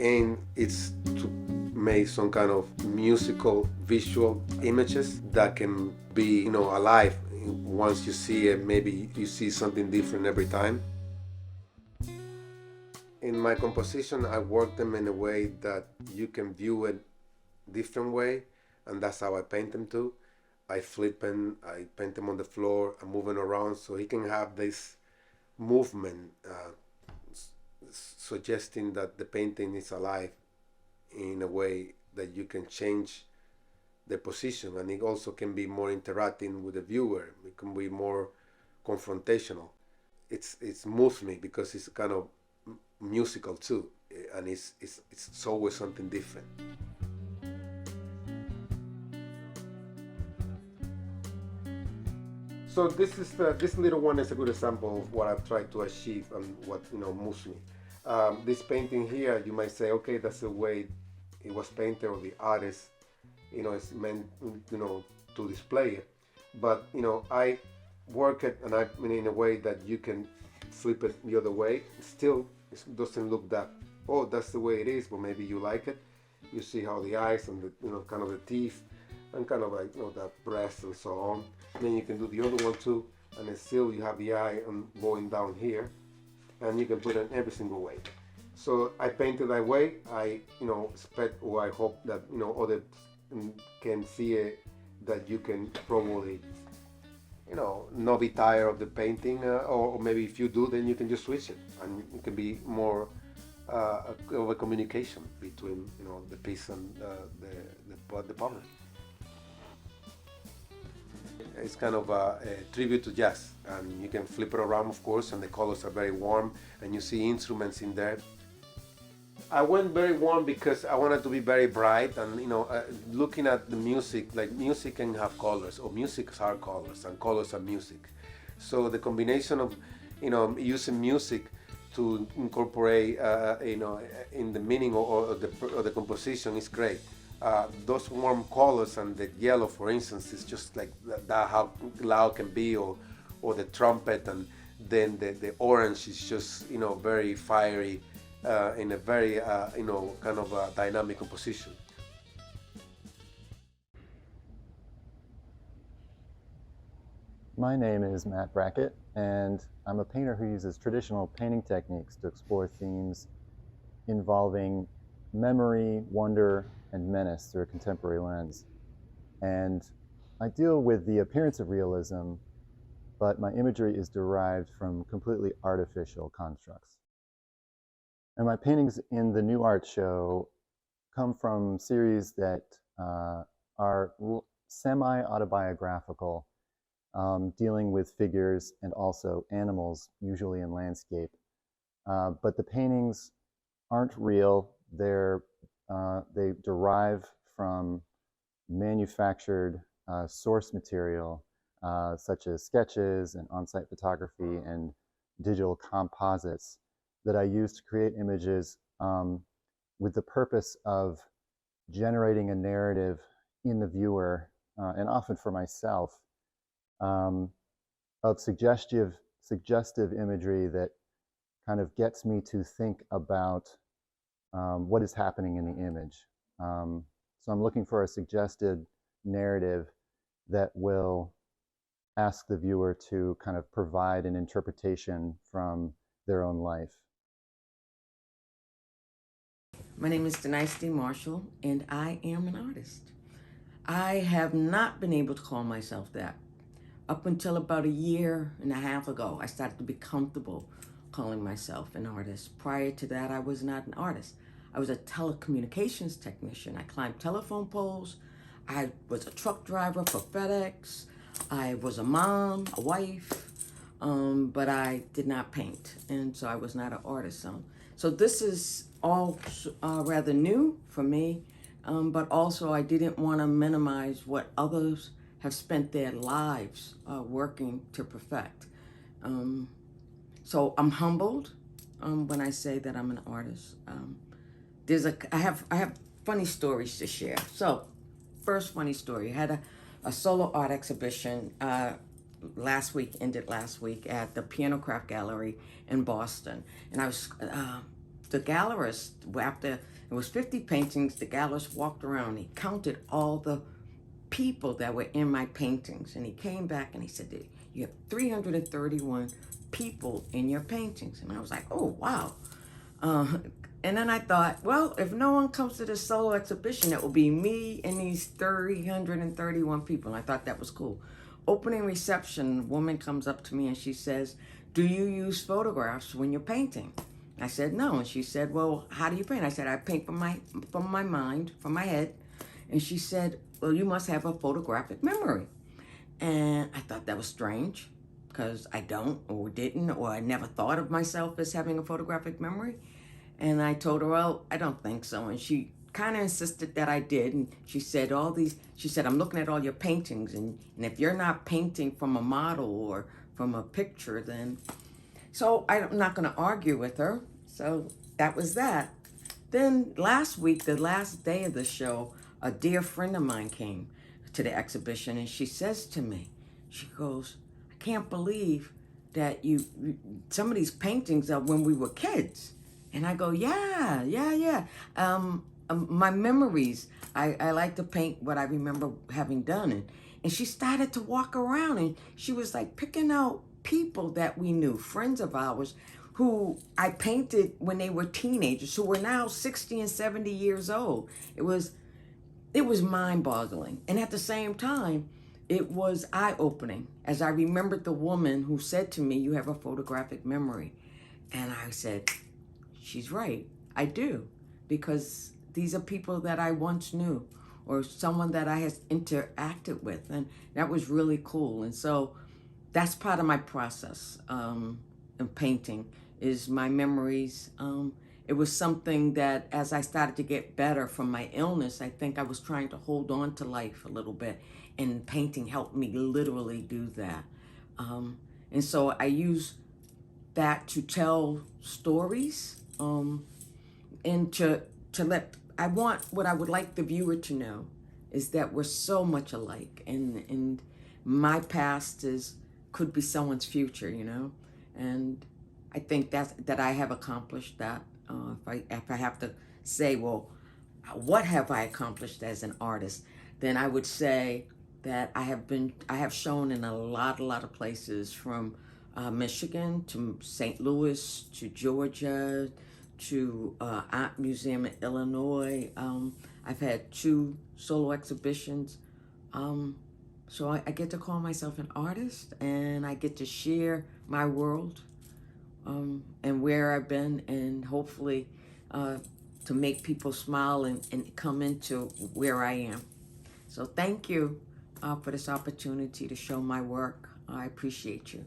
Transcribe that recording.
aim is to make some kind of musical visual images that can be, alive. Once you see it, maybe you see something different every time. In my composition, I work them in a way that you can view it different way, and that's how I paint them too. I flip them, I paint them on the floor, I'm moving around, so he can have this movement, suggesting that the painting is alive in a way that you can change the position, and it also can be more interacting with the viewer. It can be more confrontational. It's moves me because it's kind of musical too, and it's always something different. So this little one is a good example of what I've tried to achieve and what moves me. This painting here, you might say, okay, that's the way it was painted, or the artist, is meant, to display it. But I work it, and I mean in a way that you can flip it the other way. Still, it doesn't look that. Oh, that's the way it is, but maybe you like it. You see how the eyes and the kind of the teeth and kind of like the breast and so on. And then you can do the other one too, and then still you have the eye going down here, and you can put it in every single way. So I painted that way. I expect, or I hope that others can see it, that you can probably not be tired of the painting, or maybe if you do, then you can just switch it, and it can be more of a communication between the piece and the public. It's kind of a tribute to jazz, and you can flip it around, of course, and the colors are very warm, and you see instruments in there. I went very warm because I wanted to be very bright, and looking at the music, like music can have colors, or music are colors, and colors are music. So the combination of using music to incorporate in the meaning or the composition is great. Those warm colors and the yellow, for instance, is just like that how loud can be, or the trumpet, and then the orange is just very fiery, in a very kind of a dynamic composition. My name is Matt Brackett, and I'm a painter who uses traditional painting techniques to explore themes involving memory, wonder, and menace through a contemporary lens. And I deal with the appearance of realism, but my imagery is derived from completely artificial constructs. And my paintings in the New Art Show come from series that are semi-autobiographical, dealing with figures and also animals, usually in landscape. But the paintings aren't real. They derive from manufactured source material, such as sketches and on-site photography and digital composites that I use to create images with the purpose of generating a narrative in the viewer, and often for myself, of suggestive imagery that kind of gets me to think about what is happening in the image. So I'm looking for a suggested narrative that will ask the viewer to kind of provide an interpretation from their own life. My name is DaNice Marshall, and I am an artist. I have not been able to call myself that. Up until about a year and a half ago, I started to be comfortable calling myself an artist. Prior to that, I was not an artist. I was a telecommunications technician. I climbed telephone poles. I was a truck driver for FedEx. I was a mom, a wife, but I did not paint, and so I was not an artist. So this is all rather new for me, but also I didn't want to minimize what others have spent their lives working to perfect. So I'm humbled when I say that I'm an artist. I have funny stories to share. So, first funny story: I had a solo art exhibition ended last week at the Piano Craft Gallery in Boston, and I was the gallerist, after it was 50 paintings, the gallerist walked around. He counted all the people that were in my paintings, and he came back and he said, you have 331 people in your paintings. And I was like, oh, wow. And then I thought, well, if no one comes to this solo exhibition, it will be me and these 331 people. And I thought that was cool. Opening reception, a woman comes up to me and she says, do you use photographs when you're painting? I said, no. And she said, well, how do you paint? I said, I paint from my mind, from my head. And she said, well, you must have a photographic memory. And I thought that was strange because I don't or didn't, or I never thought of myself as having a photographic memory. And I told her, well, I don't think so. And she kind of insisted that I did. And she said, I'm looking at all your paintings. And if you're not painting from a model or from a picture, then, so I'm not going to argue with her. So that was that. Then last week, the last day of the show, a dear friend of mine came to the exhibition, and she says to me, she goes, I can't believe that some of these paintings are when we were kids. And I go, yeah. My memories, I like to paint what I remember having done. And she started to walk around, and she was like picking out people that we knew, friends of ours, who I painted when they were teenagers, who were now 60 and 70 years old. It was mind-boggling. And at the same time, it was eye-opening as I remembered the woman who said to me, you have a photographic memory. And I said, she's right, I do. Because these are people that I once knew or someone that I had interacted with. And that was really cool. And so that's part of my process in painting is my memories. It was something that as I started to get better from my illness, I think I was trying to hold on to life a little bit, and painting helped me literally do that. And so I use that to tell stories and to let, what I would like the viewer to know is that we're so much alike, and my past could be someone's future, and I think that I have accomplished that. If I have to say, well, what have I accomplished as an artist, then I would say that I have shown in a lot of places, from Michigan to St. Louis to Georgia to Art Museum in Illinois. I've had 2 solo exhibitions. So I get to call myself an artist, and I get to share my world and where I've been, and hopefully to make people smile and come into where I am. So thank you for this opportunity to show my work. I appreciate you.